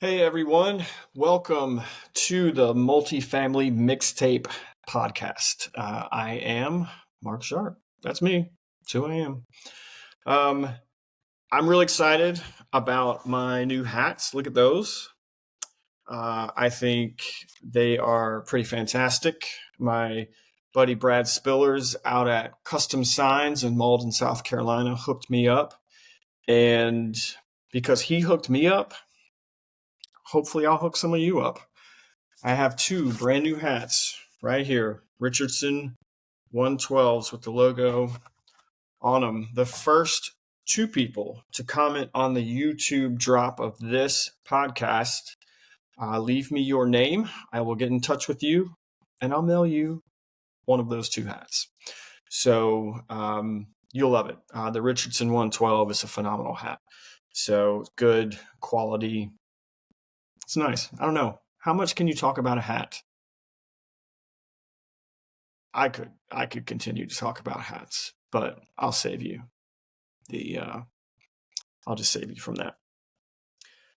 Hey everyone, welcome to the Multifamily Mixtape podcast. I am Mark Sharp. That's me. That's who I am. Um, I'm really excited about my new hats. Look at those. I think they are pretty fantastic. My buddy Brad Spillers out at Custom Signs in Malden, South Carolina, hooked me up. And because he hooked me up, hopefully I'll hook some of you up. I have two brand new hats right here, Richardson 112s with the logo on them. The first two people to comment on the YouTube drop of this podcast, leave me your name. I will get in touch with you and I'll mail you one of those two hats. So you'll love it. The Richardson 112 is a phenomenal hat. So good quality. It's nice. I don't know. How much can you talk about a hat? I could continue to talk about hats, but I'll save you I'll just save you from that.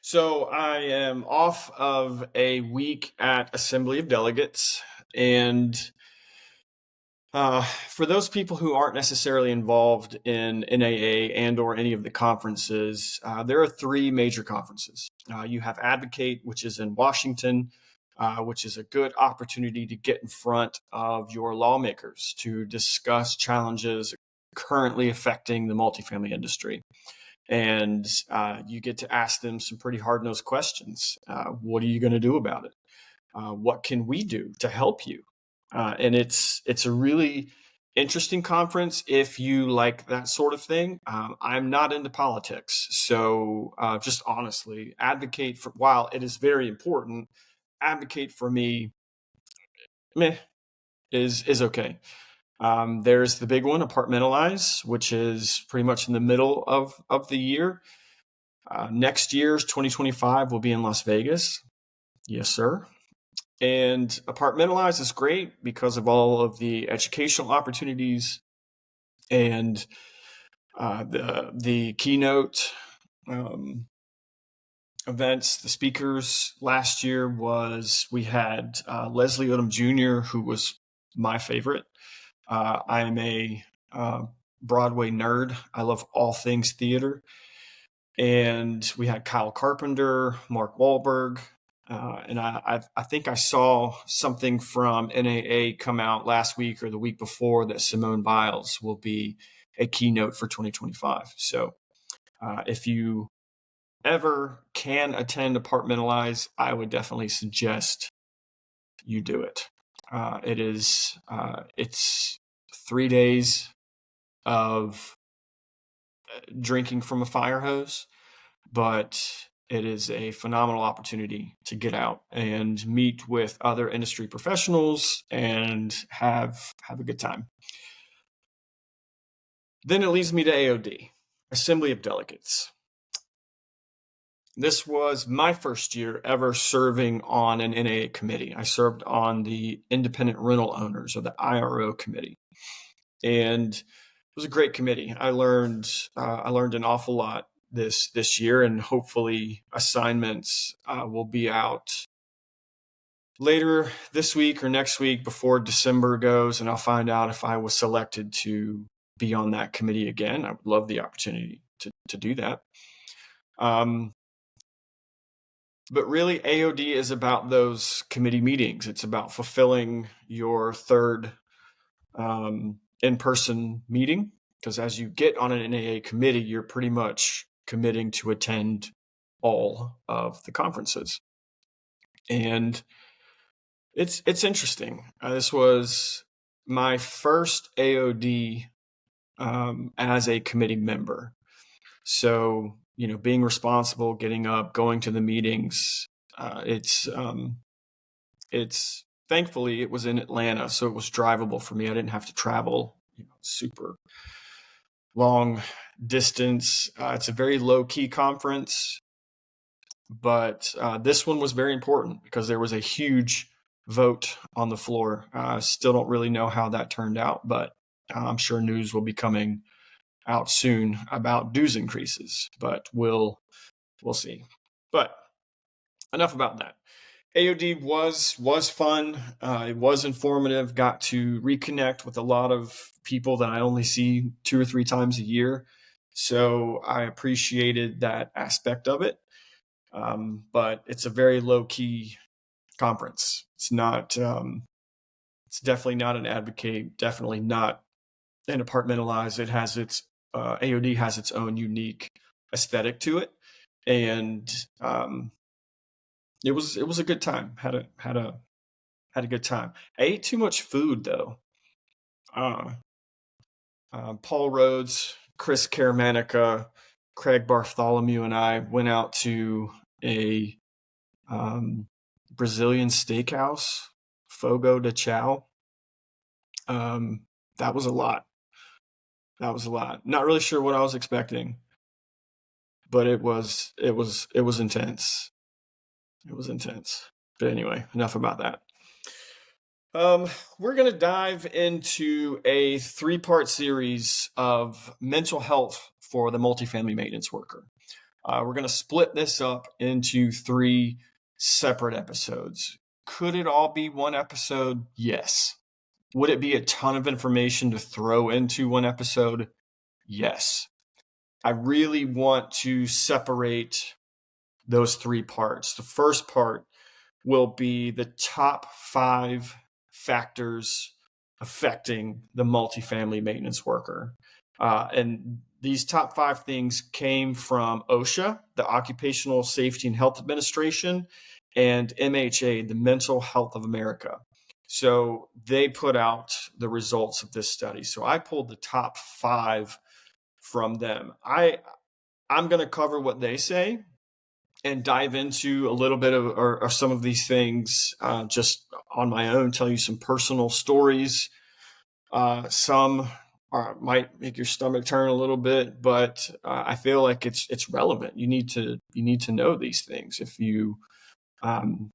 So I am off of a week at Assembly of Delegates, and for those people who aren't necessarily involved in NAA and or any of the conferences, there are three major conferences. You have Advocate, which is in Washington, which is a good opportunity to get in front of your lawmakers to discuss challenges currently affecting the multifamily industry. And you get to ask them some pretty hard-nosed questions. What are you going to do about it? What can we do to help you? And it's a really interesting conference if you like that sort of thing. I'm not into politics, so just honestly, Advocate for, while it is very important, Advocate for me, is okay. There's the big one, Apartmentalize, which is pretty much in the middle of the year. Next year's 2025 will be in Las Vegas. Yes, sir. And Apartmentalize is great because of all of the educational opportunities and the keynote events. The speakers last year we had Leslie Odom Jr., who was my favorite. I am a Broadway nerd. I love all things theater. And we had Kyle Carpenter, Mark Wahlberg, and I think I saw something from NAA come out last week or the week before that Simone Biles will be a keynote for 2025. So if you ever can attend Apartmentalize, I would definitely suggest you do it. It's 3 days of drinking from a fire hose, but it is a phenomenal opportunity to get out and meet with other industry professionals and have a good time. Then it leads me to AOD, Assembly of Delegates. This was my first year ever serving on an NAA committee. I served on the Independent Rental Owners, or the IRO committee. And it was a great committee. I learned an awful lot this year, and hopefully assignments will be out later this week or next week before December goes, and I'll find out if I was selected to be on that committee again. I would love the opportunity to do that. But really, AOD is about those committee meetings. It's about fulfilling your third in-person meeting, because as you get on an NAA committee, you're pretty much committing to attend all of the conferences. And it's interesting. This was my first AOD as a committee member. So, being responsible, getting up, going to the meetings, it's thankfully it was in Atlanta, so it was drivable for me. I didn't have to travel, super long distance. It's a very low key conference, but this one was very important because there was a huge vote on the floor. Still don't really know how that turned out, but I'm sure news will be coming out soon about dues increases, but we'll see. But enough about that. AOD was fun. It was informative. Got to reconnect with a lot of people that I only see 2 or 3 times a year. So I appreciated that aspect of it. But it's a very low key conference. It's not. It's definitely not an advocate. Definitely not an apartmentalized. It has its AOD has its own unique aesthetic to it, and it was a good time. Had a good time. I ate too much food though. Uh, Paul Rhodes, Chris Caramanica, Craig Bartholomew, and I went out to a Brazilian steakhouse, Fogo de Chao. That was a lot. That was a lot. Not really sure what I was expecting, but it was intense. It was intense. But anyway, enough about that. We're going to dive into a 3-part series of mental health for the multifamily maintenance worker. We're going to split this up into 3 separate episodes. Could it all be one episode? Yes. Would it be a ton of information to throw into one episode? Yes. I really want to separate those 3 parts. The first part will be the top 5 factors affecting the multifamily maintenance worker. And these top 5 things came from OSHA, the Occupational Safety and Health Administration, and MHA, the Mental Health of America. So they put out the results of this study. So I pulled the top 5 from them. I'm going to cover what they say and dive into a little bit of or some of these things just on my own, tell you some personal stories. Some might make your stomach turn a little bit, but I feel like it's relevant. You need to know these things if you have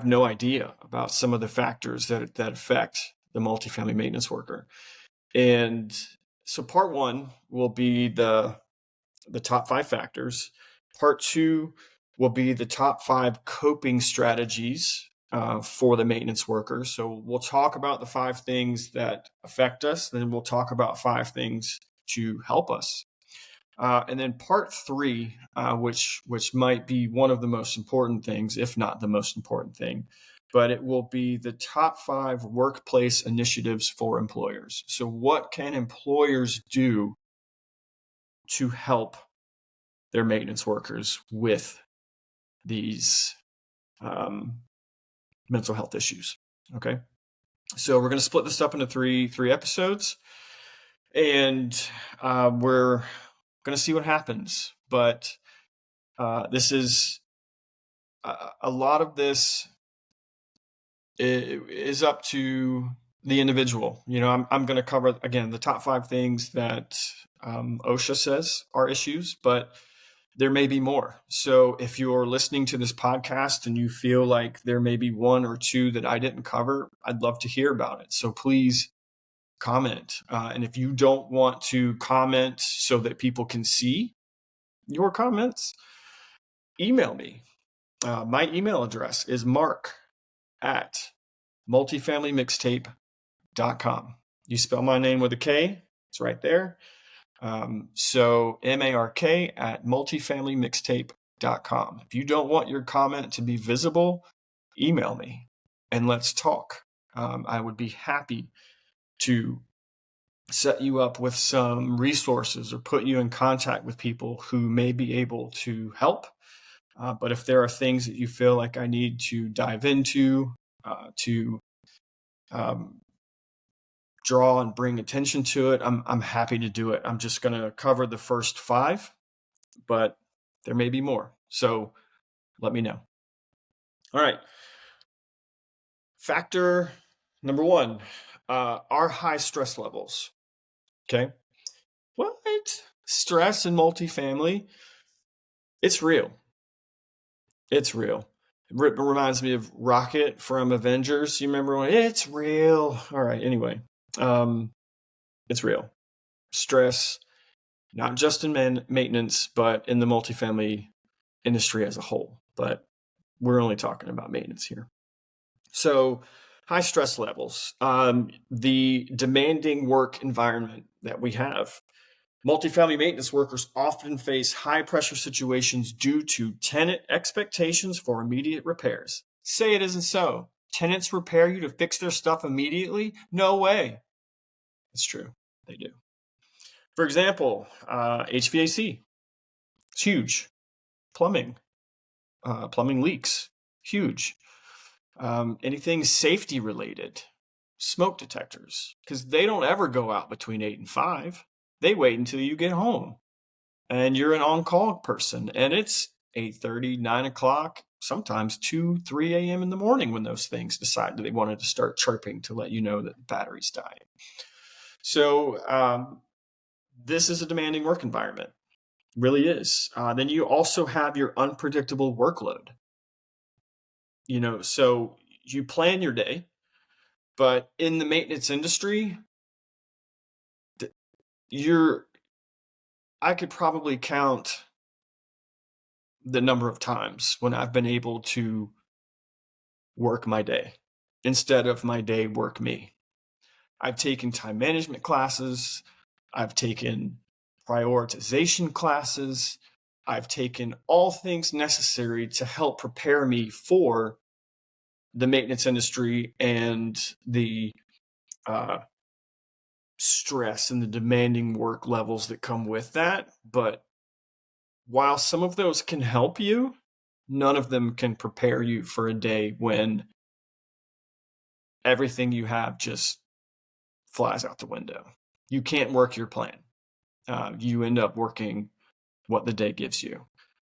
no idea about some of the factors that affect the multifamily maintenance worker. And so part 1 will be the top 5 factors. Part 2 will be the top 5 coping strategies for the maintenance worker. So we'll talk about the 5 things that affect us, then we'll talk about 5 things to help us. And then part 3, which might be one of the most important things, if not the most important thing, but it will be the top 5 workplace initiatives for employers. So what can employers do to help their maintenance workers with these mental health issues? Okay. So we're going to split this up into three episodes, and we're going to see what happens. But this is a lot of this is up to the individual. I'm going to cover again the top 5 things that OSHA says are issues, but there may be more. So if you're listening to this podcast and you feel like there may be 1 or 2 that I didn't cover, I'd love to hear about it. So please comment. And if you don't want to comment so that people can see your comments, email me. My email address is mark@multifamilymixtape.com. You spell my name with a K. It's right there. So mark@multifamilymixtape.com. If you don't want your comment to be visible, email me and let's talk. I would be happy to set you up with some resources or put you in contact with people who may be able to help. But if there are things that you feel like I need to dive into to draw and bring attention to it, I'm happy to do it. I'm just going to cover the first 5, but there may be more. So let me know. All right. Factor number 1 are high stress levels. Okay. What? Stress in multifamily? It's real. It's real. It reminds me of Rocket from Avengers. You remember when it's real? All right. Anyway, it's real. Stress, not just in maintenance, but in the multifamily industry as a whole. but we're only talking about maintenance here. So high stress levels, the demanding work environment that we have. Multifamily maintenance workers often face high pressure situations due to tenant expectations for immediate repairs. Say it isn't so. Tenants repair you to fix their stuff immediately? No way. It's true. They do. For example, HVAC. It's huge. Plumbing. Plumbing leaks. Huge. Anything safety related. Smoke detectors. Because they don't ever go out between 8 and 5. They wait until you get home. And you're an on-call person. And it's 8:30, 9 o'clock, sometimes 2, 3 a.m. in the morning when those things decide that they wanted to start chirping to let you know that the battery's dying. So this is a demanding work environment. Really is. Then you also have your unpredictable workload. So you plan your day, but in the maintenance industry, I could probably count the number of times when I've been able to work my day instead of my day work me. I've taken time management classes. I've taken prioritization classes. I've taken all things necessary to help prepare me for the maintenance industry and the stress and the demanding work levels that come with that. But while some of those can help you, none of them can prepare you for a day when everything you have just flies out the window. You can't work your plan. You end up working what the day gives you.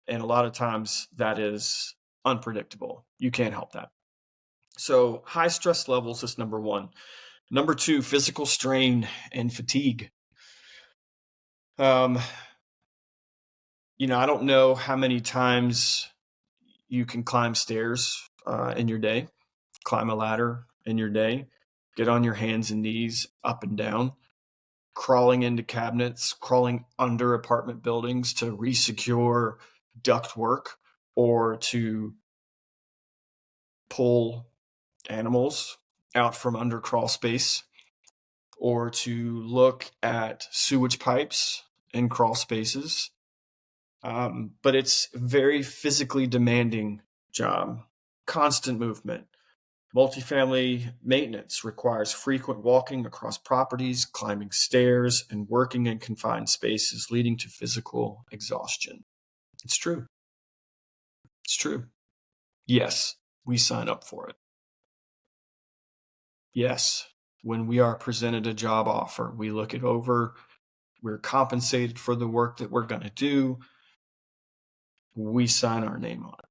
And a lot of times that is unpredictable. You can't help that. So high stress levels is number one. Number two, physical strain and fatigue. I don't know how many times you can climb stairs in your day, climb a ladder in your day, get on your hands and knees up and down, crawling into cabinets, crawling under apartment buildings to re-secure ductwork or to pull animals out from under crawl space or to look at sewage pipes in crawl spaces. But it's a very physically demanding job, constant movement. Multifamily maintenance requires frequent walking across properties, climbing stairs, and working in confined spaces, leading to physical exhaustion. It's true. It's true. Yes, we sign up for it. Yes, when we are presented a job offer, we look it over. We're compensated for the work that we're going to do. We sign our name on it,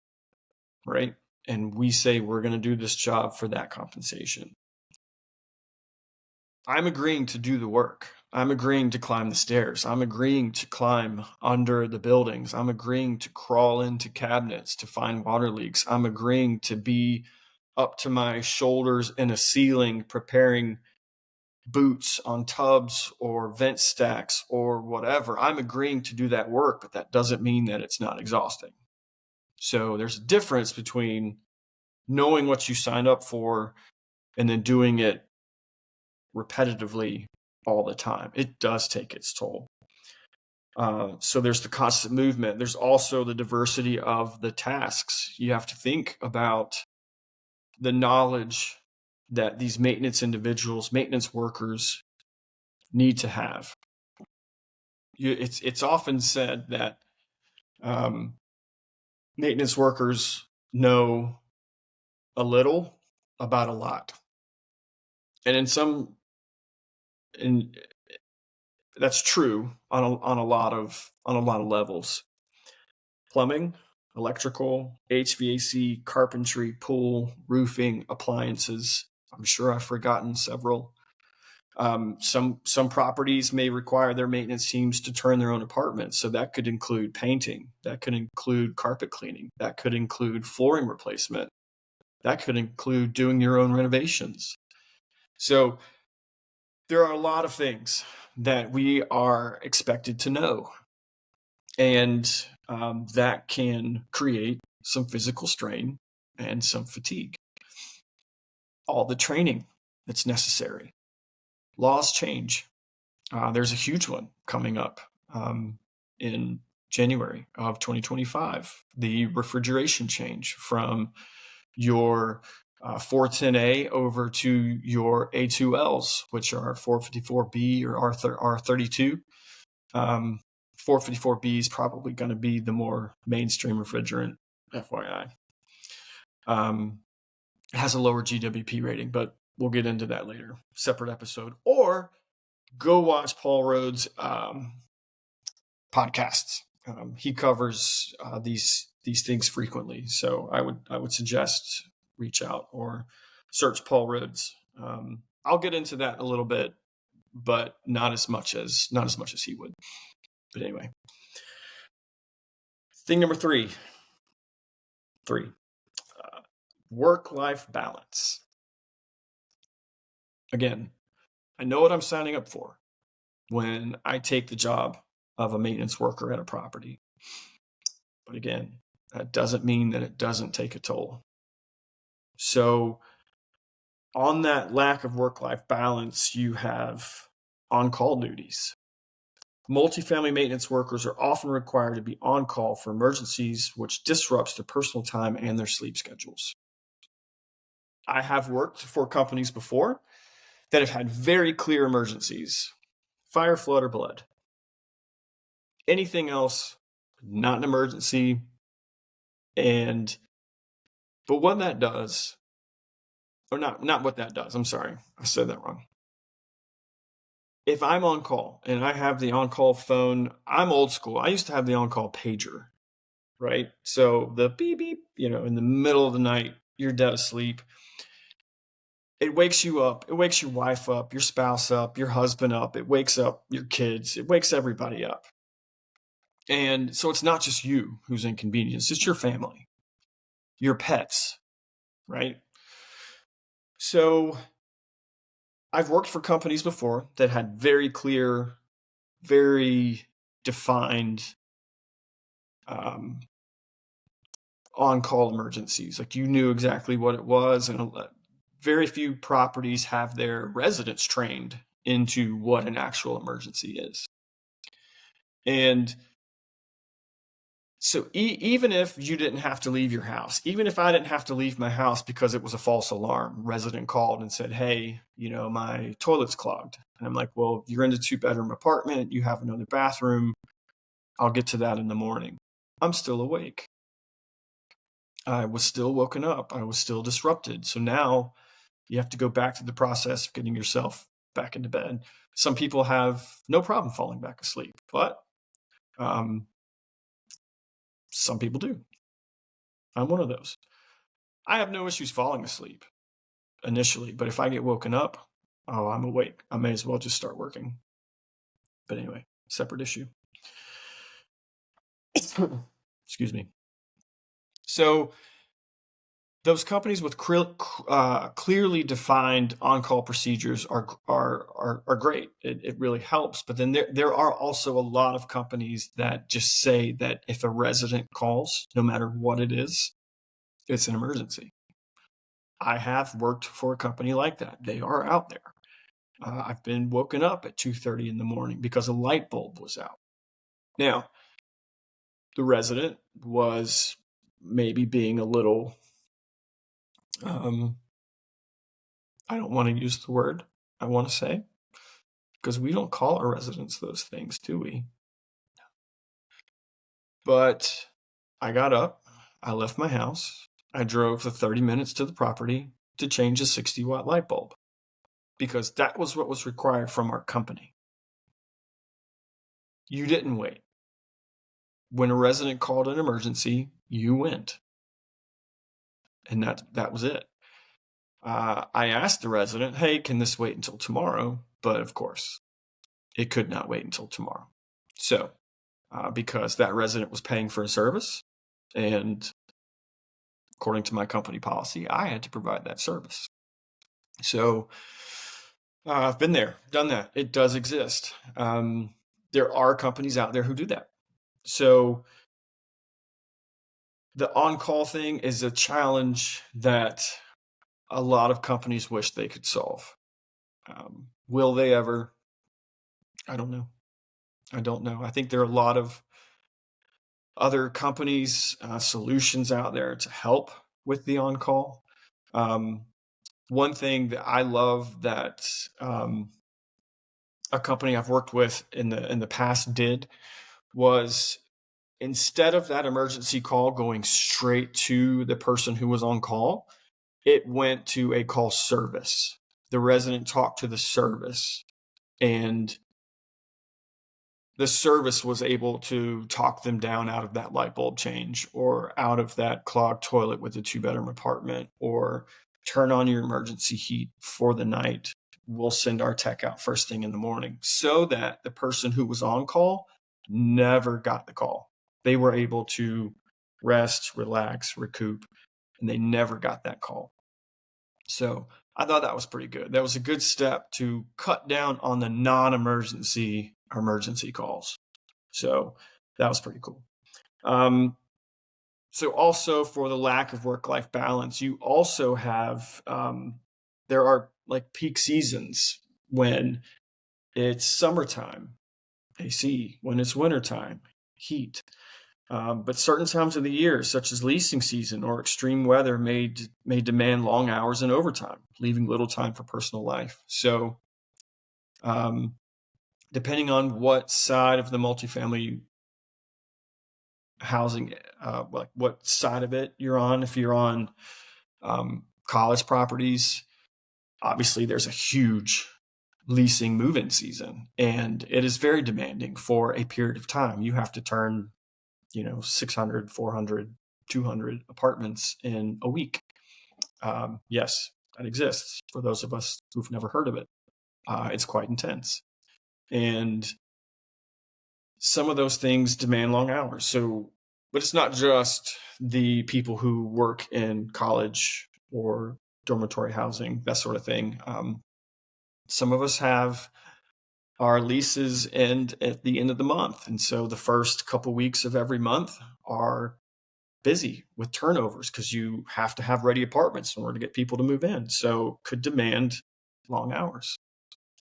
right? And we say we're going to do this job for that compensation. I'm agreeing to do the work. I'm agreeing to climb the stairs. I'm agreeing to climb under the buildings. I'm agreeing to crawl into cabinets to find water leaks. I'm agreeing to be up to my shoulders in a ceiling preparing boots on tubs or vent stacks or whatever. I'm agreeing to do that work, but that doesn't mean that it's not exhausting. So there's a difference between knowing what you signed up for and then doing it repetitively all the time. It does take its toll. So there's the constant movement. There's also the diversity of the tasks. You have to think about the knowledge that these maintenance individuals, maintenance workers need to have. It's often said that maintenance workers know a little about a lot. And that's true on a lot of levels. Plumbing, electrical, HVAC, carpentry, pool, roofing, appliances. I'm sure I've forgotten several. Some properties may require their maintenance teams to turn their own apartments. So that could include painting. That could include carpet cleaning. That could include flooring replacement. That could include doing your own renovations. So there are a lot of things that we are expected to know. And that can create some physical strain, and some fatigue. All the training that's necessary. Laws change. There's a huge one coming up in January of 2025. The refrigeration change from your 410A over to your A2Ls, which are 454B or R32. 454B is probably going to be the more mainstream refrigerant, FYI. It has a lower GWP rating, but we'll get into that later. Separate episode. Or go watch Paul Rhodes' podcasts. He covers these things frequently, so I would suggest reach out or search Paul Rhodes. I'll get into that in a little bit, but not as much as he would. But anyway, thing number three, work-life balance. Again, I know what I'm signing up for when I take the job of a maintenance worker at a property. But again, that doesn't mean that it doesn't take a toll. So on that lack of work-life balance, you have on-call duties. Multifamily maintenance workers are often required to be on call for emergencies, which disrupts their personal time and their sleep schedules. I have worked for companies before that have had very clear emergencies: fire, flood, or blood. Anything else, not an emergency. But what that does, or not what that does, I'm sorry, I said that wrong. If I'm on call and I have the on-call phone, I'm old school. I used to have the on-call pager, right? So the beep, beep, in the middle of the night, you're dead asleep. It wakes you up. It wakes your wife up, your spouse up, your husband up. It wakes up your kids. It wakes everybody up. And so it's not just you who's inconvenienced. It's your family, your pets, right? So I've worked for companies before that had very clear, very defined on-call emergencies. Like, you knew exactly what it was, and very few properties have their residents trained into what an actual emergency is. And so even if you didn't have to leave your house, even if I didn't have to leave my house because it was a false alarm, resident called and said, hey, my toilet's clogged. And I'm like, well, you're in a 2-bedroom apartment. You have another bathroom. I'll get to that in the morning. I'm still awake. I was still woken up. I was still disrupted. So now you have to go back to the process of getting yourself back into bed. Some people have no problem falling back asleep, but some people do. I'm one of those. I have no issues falling asleep initially, but if I get woken up, I'm awake. I may as well just start working. But anyway, separate issue. Excuse me. So those companies with clearly defined on-call procedures are great. It really helps. But then there are also a lot of companies that just say that if a resident calls, no matter what it is, it's an emergency. I have worked for a company like that. They are out there. I've been woken up at 2:30 in the morning because a light bulb was out. Now, the resident was maybe being a little, I don't want to use the word I want to say, because we don't call our residents those things, do we? But I got up, I left my house, I drove the 30 minutes to the property to change a 60-watt light bulb, because that was what was required from our company. You didn't wait. When a resident called an emergency, you went. And that was it. I asked the resident, hey, can this wait until tomorrow? But of course, it could not wait until tomorrow. So, because that resident was paying for a service, and according to my company policy, I had to provide that service. So, I've been there, done that. It does exist. There are companies out there who do that. So The on-call thing is a challenge that a lot of companies wish they could solve. Will they ever? I don't know. I don't know. I think there are a lot of other companies, solutions out there to help with the on-call. One thing that I love that a company I've worked with in the past did was, instead of that emergency call going straight to the person who was on call, it went to a call service. The resident talked to the service, and the service was able to talk them down out of that light bulb change, or out of that clogged toilet with a 2-bedroom apartment, or turn on your emergency heat for the night. We'll send our tech out first thing in the morning, so that the person who was on call never got the call. They were able to rest, relax, recoup, and they never got that call. So I thought that was pretty good. That was a good step to cut down on the non-emergency emergency calls. So that was pretty cool. So also, for the lack of work-life balance, you also have, there are like peak seasons when it's summertime, AC, when it's wintertime, heat. But certain times of the year, such as leasing season or extreme weather, may demand long hours and overtime, leaving little time for personal life. So, depending on what side of the multifamily housing, like what side of it you're on, if you're on college properties, obviously there's a huge leasing move-in season, and it is very demanding for a period of time. You have to turn 600, 400, 200 apartments in a week. Yes, that exists for those of us who've never heard of it. It's quite intense. And some of those things demand long hours. So, but it's not just the people who work in college or dormitory housing, that sort of thing. Some of us have our leases end at the end of the month. And so the first couple weeks of every month are busy with turnovers, because you have to have ready apartments in order to get people to move in. So could demand long hours,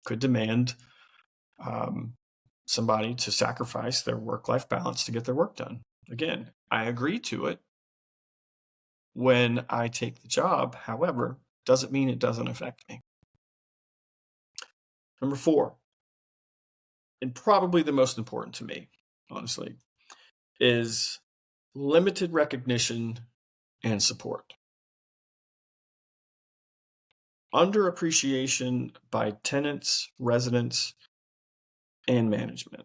could demand somebody to sacrifice their work-life balance to get their work done. Again, I agree to it when I take the job. However, doesn't mean it doesn't affect me. Number 4, and probably the most important to me, honestly, is limited recognition and support. Underappreciation by tenants, residents, and management.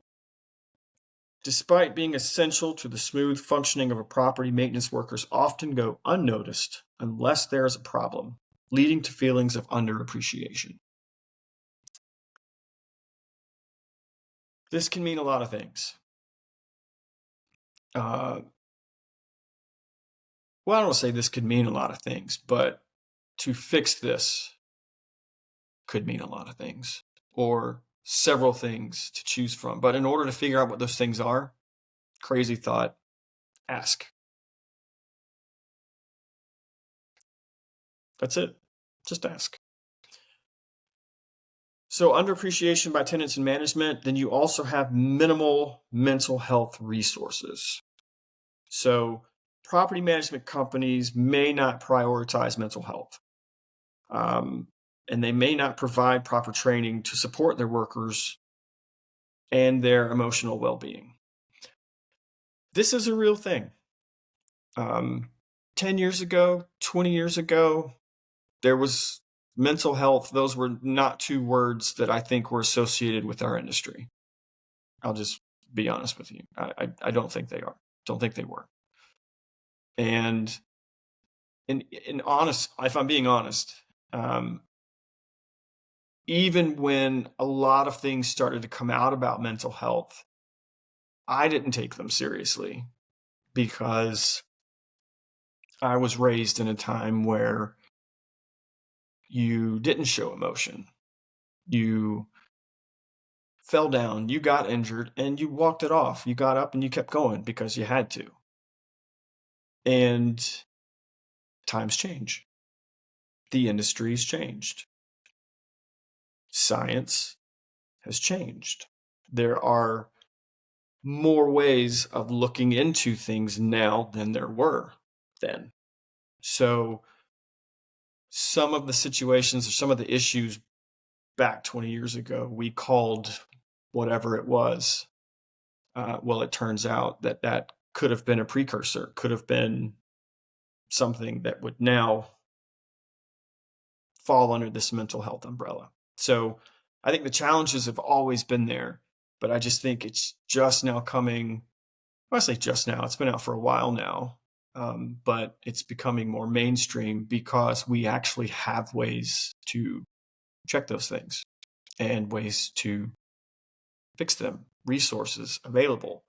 Despite being essential to the smooth functioning of a property, maintenance workers often go unnoticed unless there is a problem, leading to feelings of underappreciation. This can mean a lot of things. Well, I don't say this could mean a lot of things, but to fix this could mean a lot of things, or several things to choose from. But in order to figure out what those things are, crazy thought, ask. That's it. Just ask. So, underappreciation by tenants and management, then you also have minimal mental health resources. So, property management companies may not prioritize mental health, and they may not provide proper training to support their workers and their emotional well-being. This is a real thing. 10 years ago, 20 years ago, there was mental health. Those were not 2 words that I think were associated with our industry. I'll just be honest with you. I don't think they are. Don't think they were. And in honest, if I'm being honest, even when a lot of things started to come out about mental health, I didn't take them seriously, because I was raised in a time where you didn't show emotion. You fell down, you got injured, and you walked it off. You got up and you kept going because you had to. And times change. The industry's changed. Science has changed. There are more ways of looking into things now than there were then. So some of the situations or some of the issues back 20 years ago, we called whatever it was. Well, it turns out that that could have been a precursor, could have been something that would now fall under this mental health umbrella. So I think the challenges have always been there, but I just think it's just now coming. Well, I say just now, it's been out for a while now, but it's becoming more mainstream because we actually have ways to check those things and ways to fix them, resources available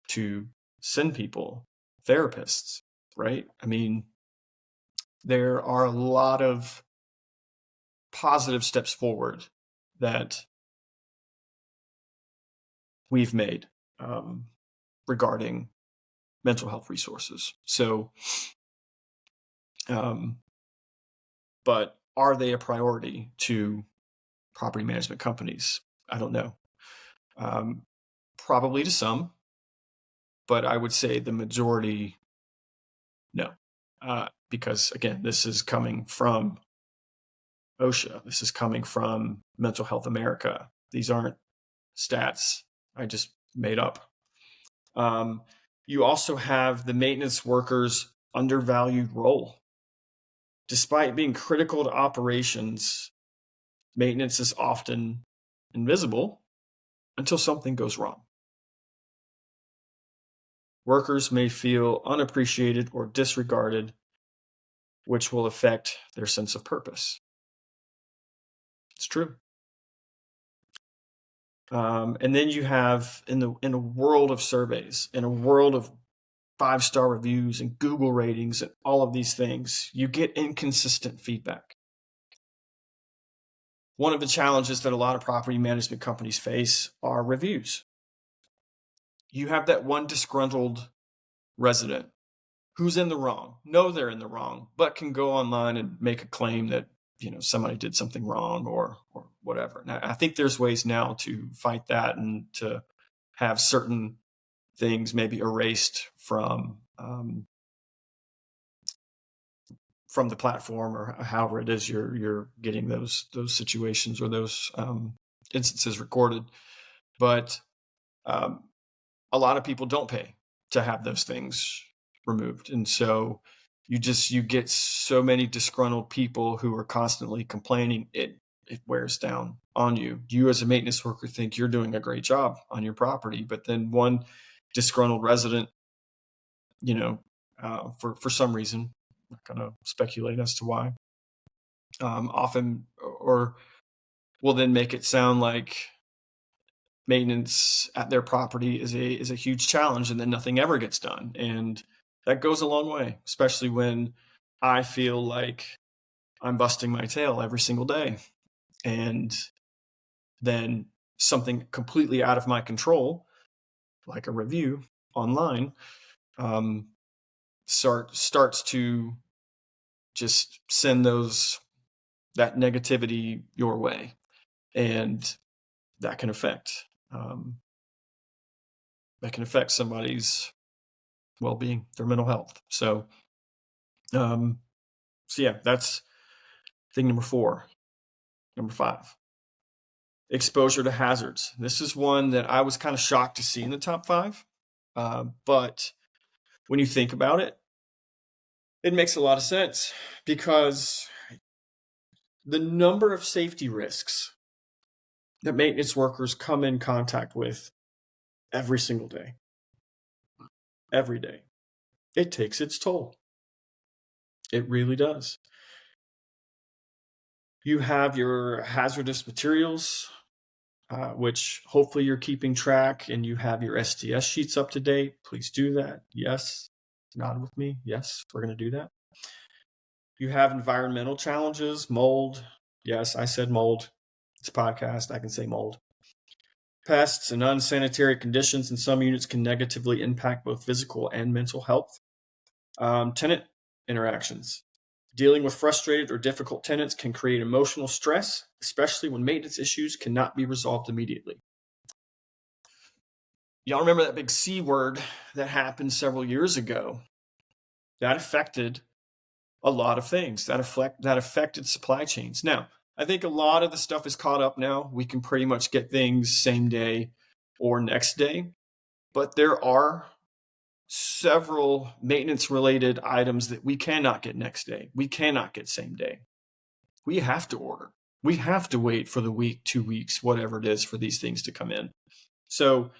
to send people, therapists, right? I mean, there are a lot of positive steps forward that we've made regarding mental health resources. So, but are they a priority to property management companies? I don't know. Probably to some, but I would say the majority, no. Because again, this is coming from OSHA. This is coming from Mental Health America. These aren't stats I just made up. You also have the maintenance workers' undervalued role. Despite being critical to operations, maintenance is often invisible until something goes wrong. Workers may feel unappreciated or disregarded, which will affect their sense of purpose. It's true. And then you have in a world of surveys, in a world of 5-star reviews and Google ratings and all of these things, you get inconsistent feedback. One of the challenges that a lot of property management companies face are reviews. You have that one disgruntled resident who's in the wrong, know they're in the wrong, but can go online and make a claim that, you know, somebody did something wrong or whatever. And I think there's ways now to fight that and to have certain things maybe erased from the platform or however it is you're getting those situations or those instances recorded. But a lot of people don't pay to have those things removed, and so you get so many disgruntled people who are constantly complaining. It wears down on you. You as a maintenance worker think you're doing a great job on your property, but then one disgruntled resident, you know, for some reason, I'm not going to speculate as to why, often or will then make it sound like maintenance at their property is a huge challenge, and then nothing ever gets done. And that goes a long way, especially when I feel like I'm busting my tail every single day. And then something completely out of my control, like a review online, starts to just send that negativity your way. And that can affect somebody's well-being, their mental health. So yeah, that's thing number 4. Number 5, exposure to hazards. This is one that I was kind of shocked to see in the top 5. But when you think about it, it makes a lot of sense because the number of safety risks that maintenance workers come in contact with every single day, every day, it takes its toll. It really does. You have your hazardous materials, which hopefully you're keeping track, and you have your STS sheets up to date. Please do that. Yes. Nod with me. Yes, we're going to do that. You have environmental challenges, mold. Yes, I said mold. It's a podcast. I can say mold. Pests and unsanitary conditions in some units can negatively impact both physical and mental health. Tenant interactions. Dealing with frustrated or difficult tenants can create emotional stress, especially when maintenance issues cannot be resolved immediately. Y'all remember that big C word that happened several years ago? That affected a lot of things. That affected supply chains. Now, I think a lot of the stuff is caught up now. We can pretty much get things same day or next day, but there are several maintenance related items that we cannot get next day. We cannot get same day. We have to order. We have to wait for the week, 2 weeks, whatever it is for these things to come in. So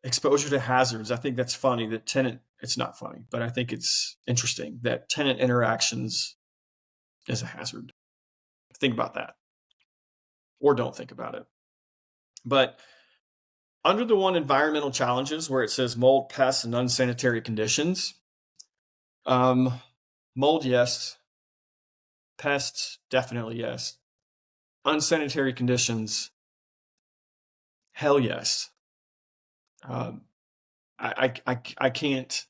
exposure to hazards. I think that's funny that it's not funny, but I think it's interesting that tenant interactions is a hazard. Think about that. Or don't think about it. But under the one environmental challenges where it says mold, pests, and unsanitary conditions, mold, yes. Pests, definitely yes. Unsanitary conditions, hell yes. I can't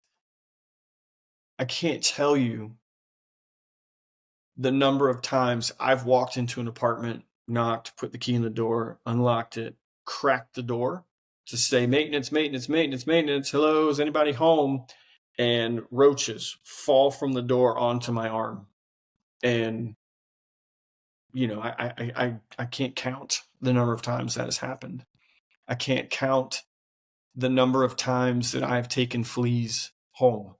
tell you the number of times I've walked into an apartment, knocked, put the key in the door, unlocked it, cracked the door to say maintenance, maintenance, maintenance, maintenance. Hello, is anybody home? And roaches fall from the door onto my arm. And, I can't count the number of times that has happened. I can't count the number of times that I've taken fleas home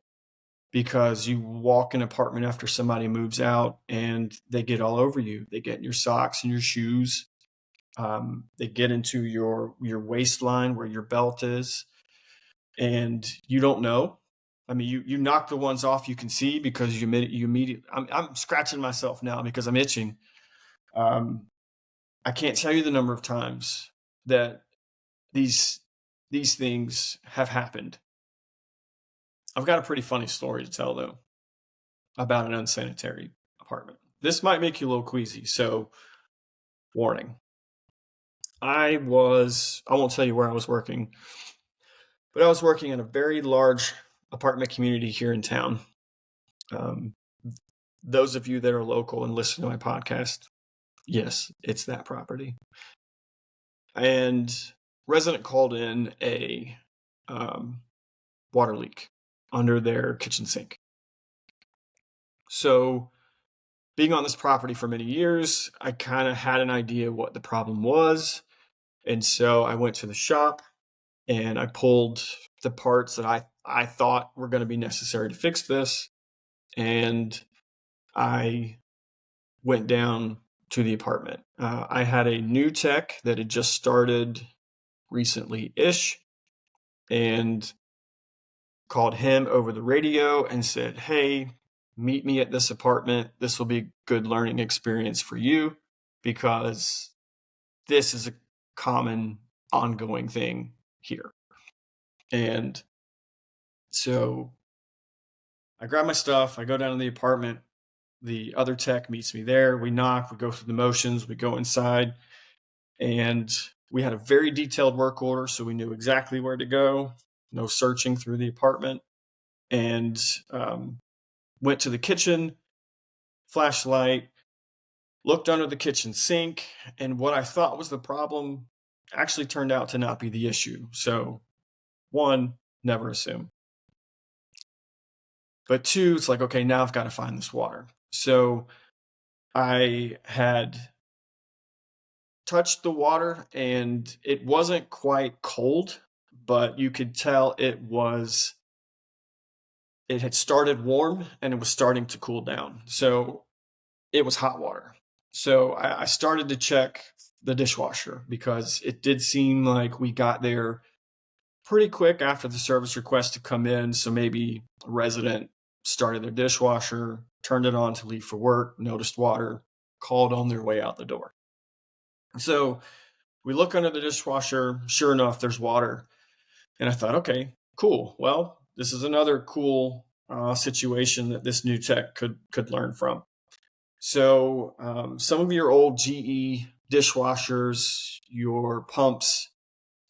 because you walk an apartment after somebody moves out and they get all over you. They get in your socks and your shoes. They get into your waistline where your belt is, and you don't know. I mean, you knock the ones off you can see because you immediately. I'm scratching myself now because I'm itching. I can't tell you the number of times that these things have happened. I've got a pretty funny story to tell though about an unsanitary apartment. This might make you a little queasy, so warning. I won't tell you where I was working, but I was working in a very large apartment community here in town. Those of you that are local and listen to my podcast, yes, it's that property. And resident called in a water leak under their kitchen sink. So being on this property for many years, I kind of had an idea what the problem was. And so I went to the shop and I pulled the parts that I thought were going to be necessary to fix this. And I went down to the apartment. I had a new tech that had just started recently-ish and called him over the radio and said, hey, meet me at this apartment. This will be a good learning experience for you because this is a common ongoing thing here. And so I grab my stuff. I go down to the apartment. The other tech meets me there. We knock. We go through the motions. We go inside. And we had a very detailed work order, so we knew exactly where to go. No searching through the apartment. And went to the kitchen, flashlight, looked under the kitchen sink, and what I thought was the problem actually turned out to not be the issue. So, one, never assume. But two, it's like, okay, now I've got to find this water. So I had touched the water and it wasn't quite cold, but you could tell it had started warm and it was starting to cool down. So it was hot water. So I started to check the dishwasher because it did seem like we got there pretty quick after the service request to come in. So maybe a resident started their dishwasher, turned it on to leave for work, noticed water, called on their way out the door. So we look under the dishwasher. Sure enough, there's water. And I thought, okay, cool. Well, this is another cool situation that this new tech could learn from. So some of your old GE dishwashers, your pumps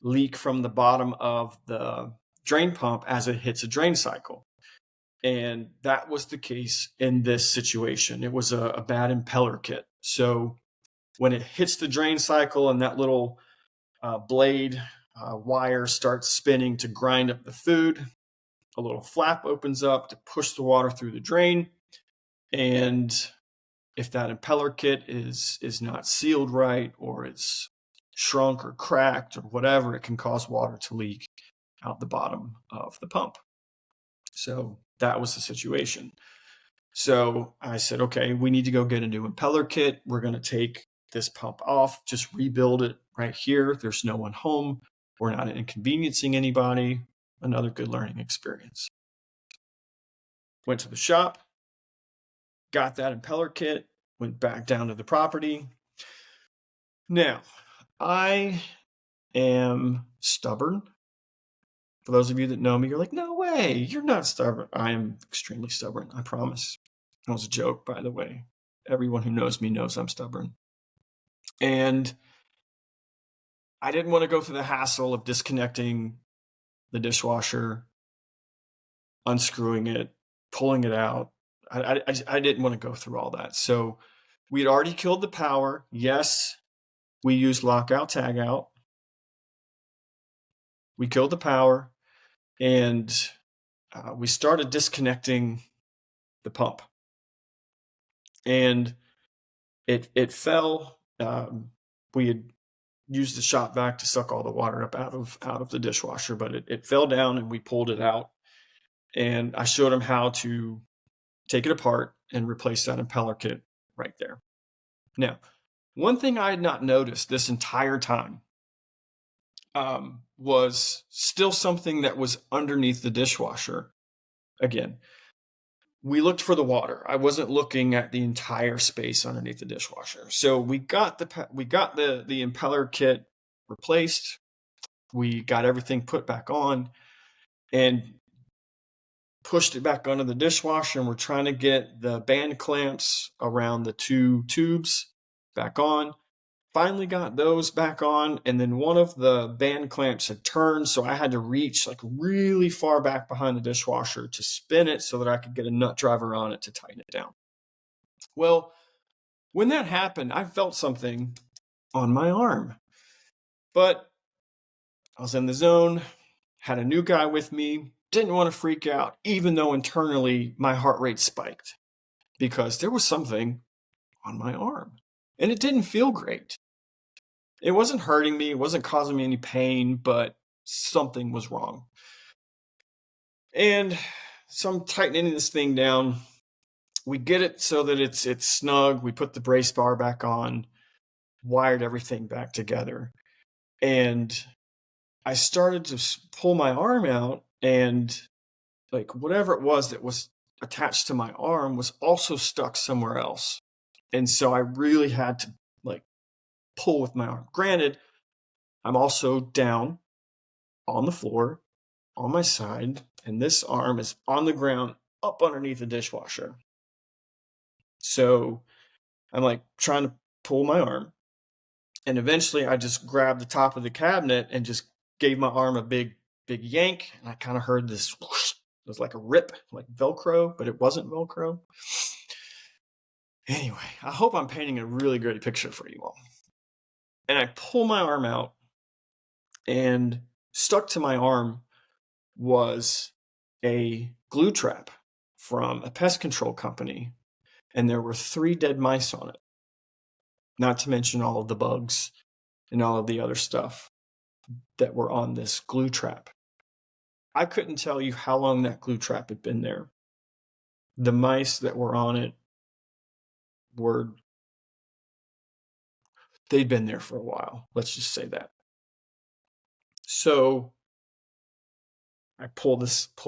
leak from the bottom of the drain pump as it hits a drain cycle. And that was the case in this situation. It was a bad impeller kit. So when it hits the drain cycle and that little blade wire starts spinning to grind up the food, a little flap opens up to push the water through the drain. And if that impeller kit is not sealed right, or it's shrunk or cracked or whatever, it can cause water to leak out the bottom of the pump. So that was the situation. So I said, okay, we need to go get a new impeller kit. We're going to take this pump off, just rebuild it right here. There's no one home. We're not inconveniencing anybody. Another good learning experience. Went to the shop, got that impeller kit, went back down to the property. Now, I am stubborn. For those of you that know me, you're like, no way, you're not stubborn. I am extremely stubborn, I promise. That was a joke, by the way. Everyone who knows me knows I'm stubborn. And I didn't want to go through the hassle of disconnecting the dishwasher, unscrewing it, pulling it out. I didn't want to go through all that. So we had already killed the power. Yes, we used lockout, tagout. We killed the power, and we started disconnecting the pump. And it fell. We had used the shop vac to suck all the water up out of the dishwasher, but it fell down and we pulled it out. And I showed him how to take it apart and replace that impeller kit right there. Now, one thing I had not noticed this entire time was still something that was underneath the dishwasher. Again, we looked for the water. I wasn't looking at the entire space underneath the dishwasher. So we got the impeller kit replaced. We got everything put back on and pushed it back under the dishwasher, and we're trying to get the band clamps around the two tubes back on. Finally got those back on, and then one of the band clamps had turned, so I had to reach like really far back behind the dishwasher to spin it so that I could get a nut driver on it to tighten it down. Well, when that happened, I felt something on my arm, but I was in the zone, had a new guy with me, didn't want to freak out, even though internally my heart rate spiked because there was something on my arm and it didn't feel great. It wasn't hurting me. It wasn't causing me any pain, but something was wrong. And so I'm tightening this thing down. We get it so that it's snug. We put the brace bar back on, wired everything back together. And I started to pull my arm out, and like whatever it was that was attached to my arm was also stuck somewhere else. And so I really had to like pull with my arm. Granted, I'm also down on the floor on my side, and this arm is on the ground up underneath the dishwasher. So I'm like trying to pull my arm, and eventually I just grabbed the top of the cabinet and just gave my arm a big yank, and I kind of heard this whoosh. It was like a rip, like Velcro, but it wasn't Velcro. Anyway, I hope I'm painting a really great picture for you all. And I pull my arm out, and stuck to my arm was a glue trap from a pest control company, and there were 3 dead mice on it, not to mention all of the bugs and all of the other stuff that were on this glue trap. I couldn't tell you how long that glue trap had been there. The mice that were on it they'd been there for a while. Let's just say that. So I pull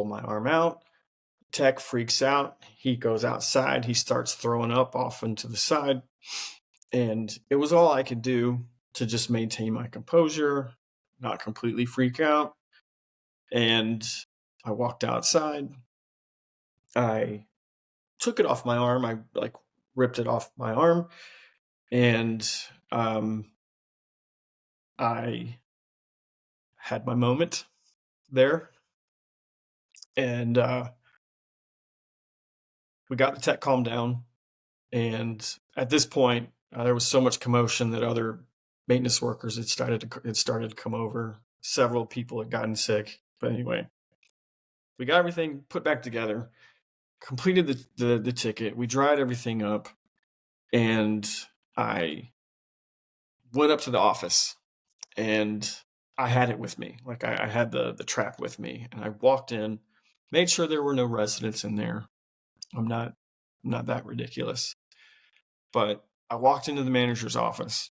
my arm out. Tech freaks out. He goes outside. He starts throwing up off into the side. And it was all I could do to just maintain my composure, not completely freak out. And I walked outside. I took it off my arm. I like ripped it off my arm. And I had my moment there. And we got the tech calmed down. And at this point, there was so much commotion that other maintenance workers had started to come over. Several people had gotten sick. But anyway, we got everything put back together, completed the ticket. We dried everything up, and I went up to the office, and I had it with me. Like I had the trap with me, and I walked in, made sure there were no residents in there. I'm not that ridiculous. But I walked into the manager's office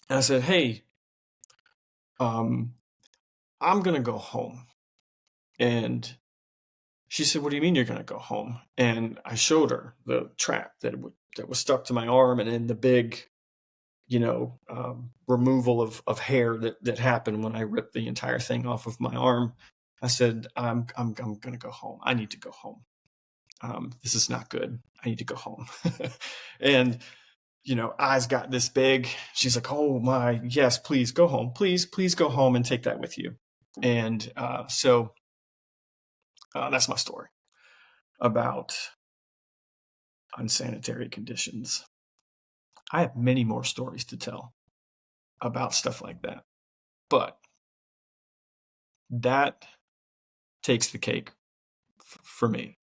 and I said, "Hey, I'm gonna go home." And she said, "What do you mean you're gonna go home?" And I showed her the trap that was stuck to my arm, and then the big, removal of hair that happened when I ripped the entire thing off of my arm. I said, I'm gonna go home. I need to go home. This is not good. I need to go home." And eyes got this big. She's like, "Oh my, yes, please go home. Please go home and take that with you." And so that's my story about unsanitary conditions. I have many more stories to tell about stuff like that, but that takes the cake for me.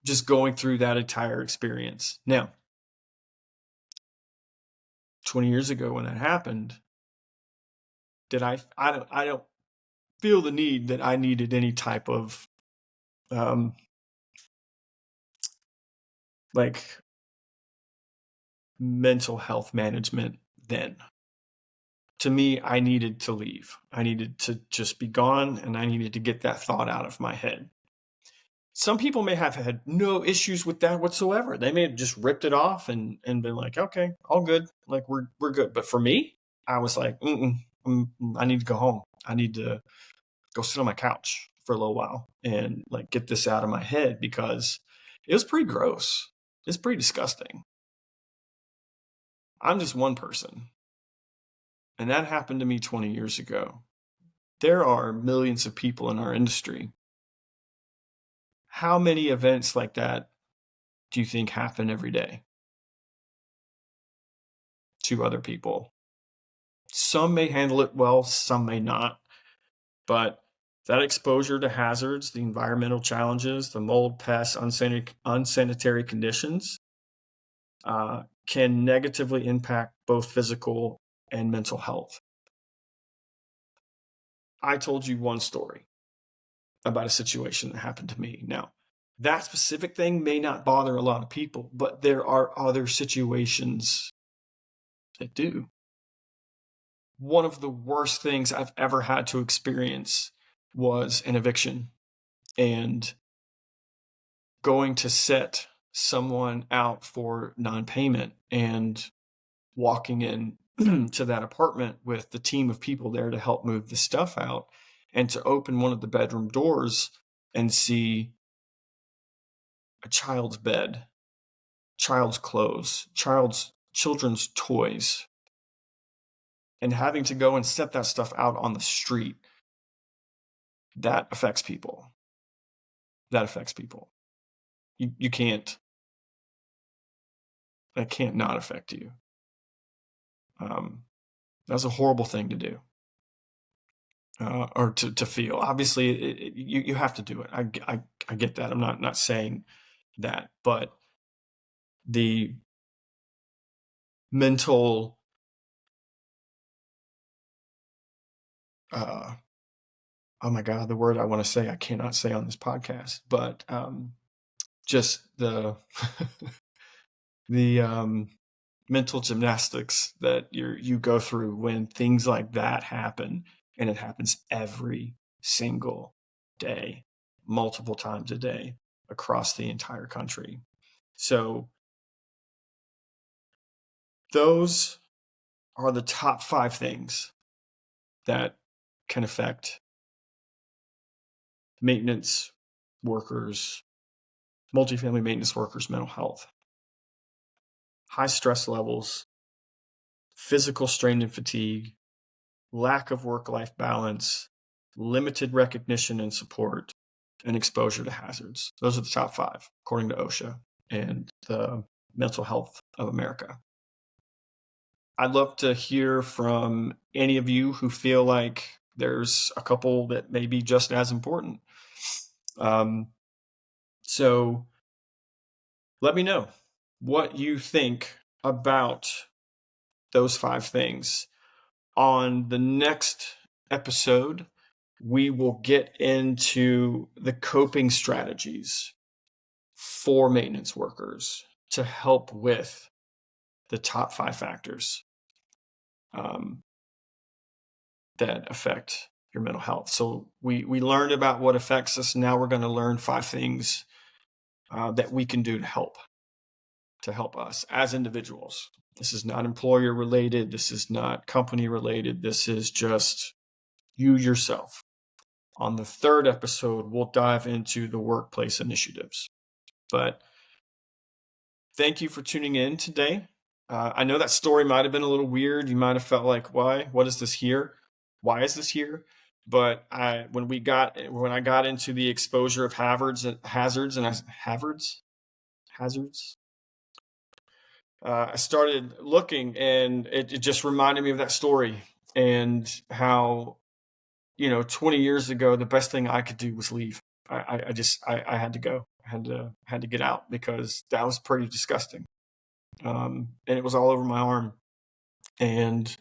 Just going through that entire experience. Now, 20 years ago when that happened, did I don't feel the need that I needed any type of like mental health management then. To me, I needed to leave. I needed to just be gone, and I needed to get that thought out of my head. Some people may have had no issues with that whatsoever. They may have just ripped it off and been like, "Okay, all good. Like we're good." But for me, I was like, I need to go home. I need to go sit on my couch for a little while and like get this out of my head, because it was pretty gross. It's pretty disgusting. I'm just one person, and that happened to me 20 years ago. There are millions of people in our industry. How many events like that do you think happen every day to other people? Some may handle it well, some may not. But that exposure to hazards, the environmental challenges, the mold, pests, unsanitary conditions can negatively impact both physical and mental health. I told you one story about a situation that happened to me. Now, that specific thing may not bother a lot of people, but there are other situations that do. One of the worst things I've ever had to experience was an eviction, and going to set someone out for non-payment and walking in to that apartment with the team of people there to help move the stuff out, and to open one of the bedroom doors and see a child's bed, child's clothes, children's toys, and having to go and set that stuff out on the street. That affects people. That affects people. You can't, that can't not affect you. That's a horrible thing to do, or to feel. Obviously, you have to do it. I get that. I'm not saying that, but the mental, oh my God, the word I want to say I cannot say on this podcast, but just the the mental gymnastics that you go through when things like that happen, and it happens every single day, multiple times a day across the entire country. So those are the top 5 things that can affect maintenance workers, multifamily maintenance workers' mental health. High stress levels, physical strain and fatigue, lack of work-life balance, limited recognition and support, and exposure to hazards. Those are the top 5, according to OSHA and the Mental Health of America. I'd love to hear from any of you who feel like there's a couple that may be just as important. So let me know what you think about those 5 things. On the next episode, we will get into the coping strategies for maintenance workers to help with the top 5 factors that affect your mental health. So we learned about what affects us. Now we're going to learn 5 things that we can do to help us as individuals. This is not employer related. This is not company related. This is just you yourself. On the 3rd episode, we'll dive into the workplace initiatives. But thank you for tuning in today. I know that story might have been a little weird. You might have felt like, why? What is this here? Why is this here? But when I got into the exposure of hazards, I started looking, and it just reminded me of that story and how, 20 years ago, the best thing I could do was leave. I had to go. I had to get out because that was pretty disgusting. And it was all over my arm. And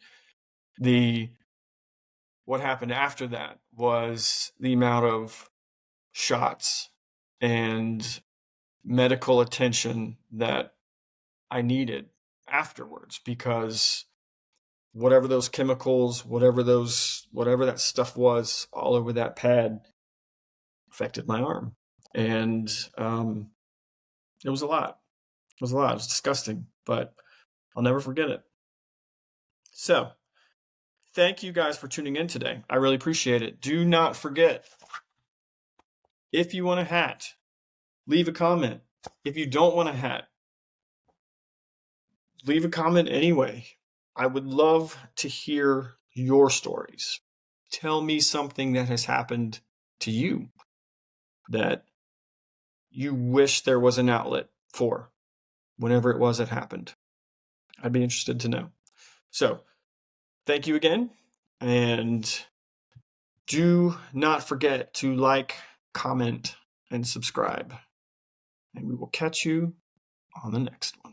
what happened after that was the amount of shots and medical attention that I needed afterwards, because whatever those chemicals, whatever that stuff was all over that pad affected my arm. And it was a lot. It was disgusting, but I'll never forget it. So thank you guys for tuning in today. I really appreciate it. Do not forget, if you want a hat, leave a comment. If you don't want a hat, leave a comment anyway. I would love to hear your stories. Tell me something that has happened to you that you wish there was an outlet for, whenever it was it happened. I'd be interested to know. So thank you again. And do not forget to like, comment, and subscribe. And we will catch you on the next one.